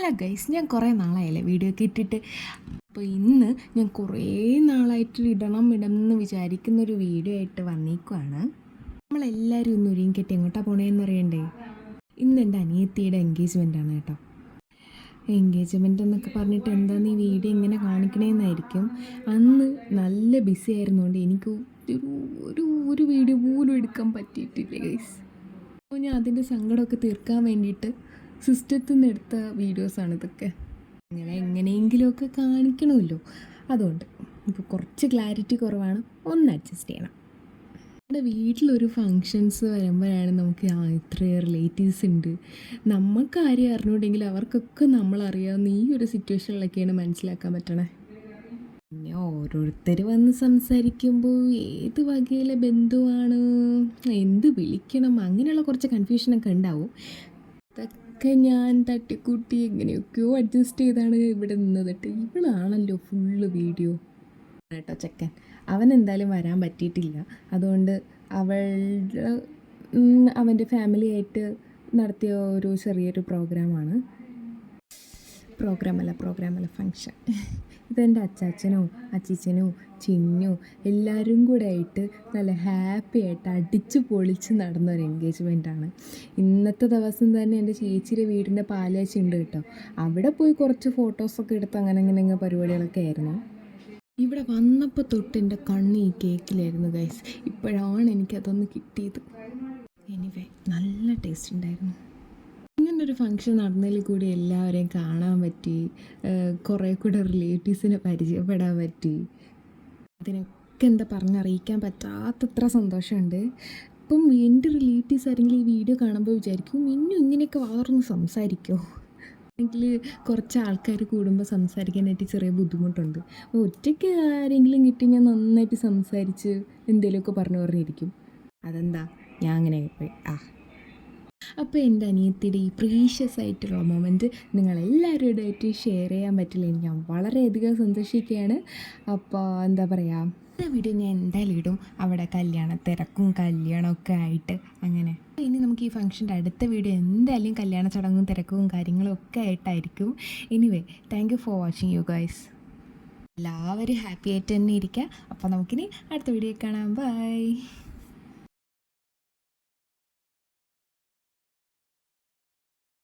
Hello guys, ഞാൻ കുറേ നാളായല്ലേ video ഒക്കെ ഇട്ടിട്ട്. അപ്പോൾ ഇന്ന് ഞാൻ കുറേ നാളായിട്ട് ഇടണമെന്ന് വിചാരിക്കുന്നൊരു വീഡിയോ ആയിട്ട് വന്നേക്കുവാണ്. നമ്മളെല്ലാവരും ഒന്ന് ഒരുങ്ങിക്കെട്ടി എങ്ങോട്ടാണ് പോണേന്ന് അറിയണ്ടേ? ഇന്ന് എൻ്റെ അനിയത്തിയുടെ എൻഗേജ്മെൻ്റാണ് കേട്ടോ. എൻഗേജ്മെൻ്റ് എന്നൊക്കെ പറഞ്ഞിട്ട് എന്താന്ന് ഈ വീഡിയോ ഇങ്ങനെ കാണിക്കണേന്നായിരിക്കും. അന്ന് നല്ല ബിസി ആയിരുന്നുകൊണ്ട് എനിക്ക് ഒരു വീഡിയോ പോലും എടുക്കാൻ പറ്റിയിട്ടില്ല ഗൈസ്. അപ്പോൾ ഞാൻ അതിൻ്റെ സങ്കടമൊക്കെ തീർക്കാൻ വേണ്ടിയിട്ട് സിസ്റ്റത്തിൽ നിന്ന് എടുത്ത വീഡിയോസാണ് ഇതൊക്കെ. എങ്ങനെയെങ്കിലുമൊക്കെ കാണിക്കണമല്ലോ, അതുകൊണ്ട് ഇപ്പോൾ കുറച്ച് ക്ലാരിറ്റി കുറവാണ്, ഒന്ന് അഡ്ജസ്റ്റ് ചെയ്യണം. നമ്മുടെ വീട്ടിലൊരു ഫങ്ഷൻസ് വരുമ്പോഴാണ് നമുക്ക് ഇത്രയും റിലേറ്റീവ്സ് ഉണ്ട്, നമുക്ക് ആരെയും അറിഞ്ഞുണ്ടെങ്കിൽ അവർക്കൊക്കെ നമ്മളറിയാവുന്ന ഈ ഒരു സിറ്റുവേഷനിലൊക്കെയാണ് മനസ്സിലാക്കാൻ പറ്റണേ. പിന്നെ ഓരോരുത്തർ വന്ന് സംസാരിക്കുമ്പോൾ ഏത് വകയിലെ ബന്ധുവാണ്, എന്ത് വിളിക്കണം, അങ്ങനെയുള്ള കുറച്ച് കൺഫ്യൂഷനൊക്കെ ഉണ്ടാവും. അതൊക്കെ ഞാൻ തട്ടിക്കൂട്ടി എങ്ങനെയൊക്കെയോ അഡ്ജസ്റ്റ് ചെയ്താണ് ഇവിടെ നിന്നത് കേട്ടോ. ഇവളാണല്ലോ ഫുള്ള് വീഡിയോ കേട്ടോ ചെക്കൻ. അവൻ എന്തായാലും വരാൻ പറ്റിയിട്ടില്ല, അതുകൊണ്ട് അവൻ്റെ ഫാമിലിയായിട്ട് നടത്തിയ ഒരു ചെറിയൊരു പ്രോഗ്രാമല്ല ഫങ്ഷൻ. ഇതെൻ്റെ അച്ചാച്ചനോ അച്ചിച്ചനോ ചിന്നോ എല്ലാവരും കൂടെ ആയിട്ട് നല്ല ഹാപ്പി ആയിട്ട് അടിച്ച് പൊളിച്ച് നടന്നൊരു എൻഗേജ്മെൻറ്റാണ്. ഇന്നത്തെ ദിവസം തന്നെ എൻ്റെ ചേച്ചിയുടെ വീടിൻ്റെ പാലാച്ചി ഉണ്ട് കേട്ടോ. അവിടെ പോയി കുറച്ച് ഫോട്ടോസൊക്കെ എടുത്ത് അങ്ങനെ പരിപാടികളൊക്കെ ആയിരുന്നു. ഇവിടെ വന്നപ്പോൾ തൊട്ട് എൻ്റെ കണ്ണ് ഈ കേക്കിലായിരുന്നു ഗൈസ്. ഇപ്പോഴാണ് എനിക്കതൊന്ന് കിട്ടിയത്. എനിവേ നല്ല ടേസ്റ്റ് ഉണ്ടായിരുന്നു. ഇങ്ങനൊരു ഫങ്ഷൻ നടന്നതിൽ കൂടി എല്ലാവരെയും കാണാൻ പറ്റി, കുറേ കൂടെ റിലേറ്റീവ്സിനെ പരിചയപ്പെടാൻ പറ്റി. അതിനൊക്കെ എന്താ പറഞ്ഞറിയിക്കാൻ പറ്റാത്തത്ര സന്തോഷമുണ്ട്. ഇപ്പം എൻ്റെ റിലേറ്റീവ്സ് ആരെങ്കിലും ഈ വീഡിയോ കാണുമ്പോൾ വിചാരിക്കും ഇന്നും ഇങ്ങനെയൊക്കെ വളർന്ന് സംസാരിക്കുമോ, അല്ലെങ്കിൽ കുറച്ച് ആൾക്കാർ കൂടുമ്പോൾ സംസാരിക്കാനായിട്ട് ചെറിയ ബുദ്ധിമുട്ടുണ്ട്. ഒറ്റയ്ക്ക് ആരെങ്കിലും കിട്ടി ഞാൻ നന്നായിട്ട് സംസാരിച്ച് എന്തെങ്കിലുമൊക്കെ പറഞ്ഞിരിക്കും. അതെന്താ ഞാൻ അങ്ങനെ പോയി. അപ്പോൾ എൻ്റെ അനിയത്തിയുടെ ഈ പ്രീഷ്യസ് ആയിട്ടുള്ള മൊമെൻറ്റ് നിങ്ങളെല്ലാവരുമായിട്ട് ഷെയർ ചെയ്യാൻ പറ്റില്ല, ഞാൻ വളരെയധികം സന്തോഷിക്കുകയാണ്. അപ്പോൾ എന്താ പറയുക, ഈ വീഡിയോ ഞാൻ എന്തായാലും ഇടും. അവിടെ കല്യാണമൊക്കെ ആയിട്ട് അങ്ങനെ. ഇനി നമുക്ക് ഈ ഫംഗ്ഷൻ്റെ അടുത്ത വീഡിയോ എന്തായാലും കല്യാണ ചടങ്ങും തിരക്കും കാര്യങ്ങളും ഒക്കെ ആയിട്ടായിരിക്കും. Anyway, thank you for watching you guys. എല്ലാവരും ഹാപ്പി ആയിട്ട് തന്നെ ഇരിക്കുക. അപ്പോൾ നമുക്കിനി അടുത്ത വീഡിയോ കാണാം. ബൈ.